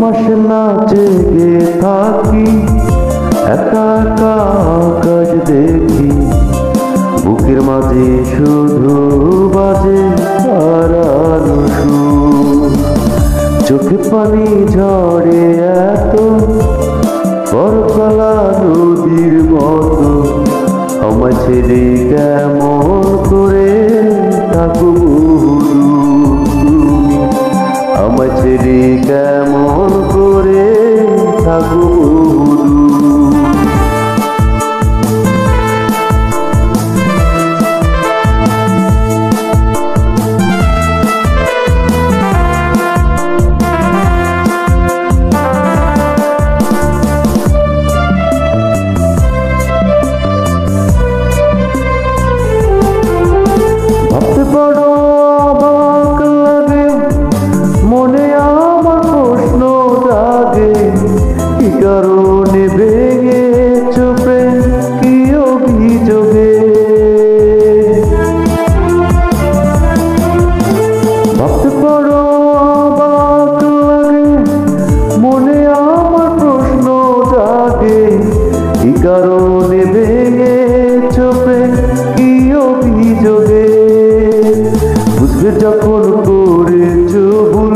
মাস না জেগে থাকি, একা একা আকাশ দেখি, বুকের মাঝে শুধু বাজে হারানো সুর। চোখে পানি ঝরে এত বরফালা নদীর মতো, আমায় ছেড়ে কেমন করে থাকবো তুমি, আমায় ছেড়ে কেমন করে থাকবো। কারণে ভেঙে চোপে কি অভিযোগে, ভাবতে পারো অবাক লাগে, মনে আমার প্রশ্ন জাগে, কি কারণে ভেঙে চোপে কি অভিযোগে। বুঝবে যখন করেছো ভুল,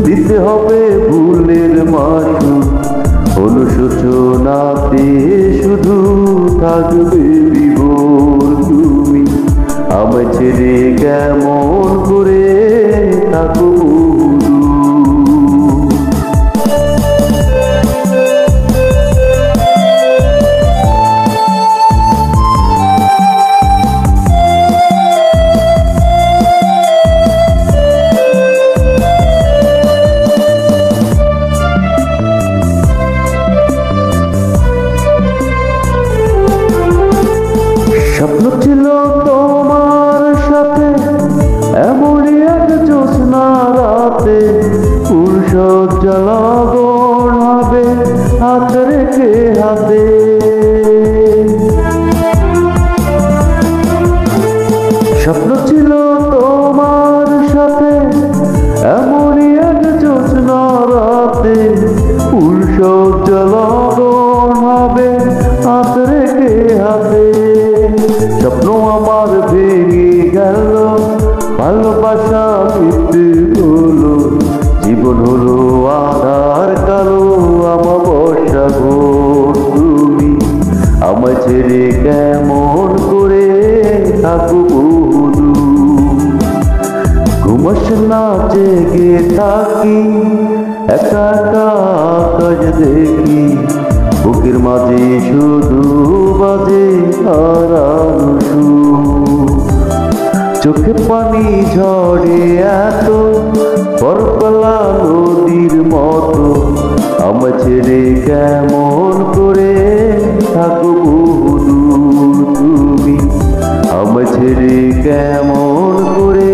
দিতে হবে ভুলের মাসুল, অনুশোচনাতে শুধু থাকবে বিভোর তুমি, আমায় ছেড়ে কেমন করে থাকবো। স্বপ্ন ছিল তোমার সাথে এমনই এক জ্যোৎস্না রাতে, ফুলসজ্জা লগন হবে হাত রেখে হাতে। স্বপ্ন ছিল তোমার সাথে এমনই এক জ্যোৎস্না রাতে, ফুলসজ্জা লগন হবে হাত রেখে হাতে। স্বপ্ন আমার ভেঙে গেল, ভালোবাসা মিথ্যে হলো, জীবন হলো আধার কালো আমাবস্যা ঘোর তুমি, আমায় ছেড়ে কেমন করে থাকবো। ঘুমাস না জেগে থাকি, একা একা আকাশ দেখি, বুকের মাঝে শুধু বাজে হারানো সুর। চোখে পানি ঝরে এত বরফালা নদীর মতো, আমায় ছেড়ে কেমন করে থাকবো তুমি, আমায় ছেড়ে কেমন করে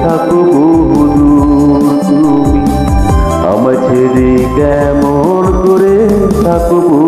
থাকবো তুমি, আমায় ছেড়ে কেমন করে থাকবো।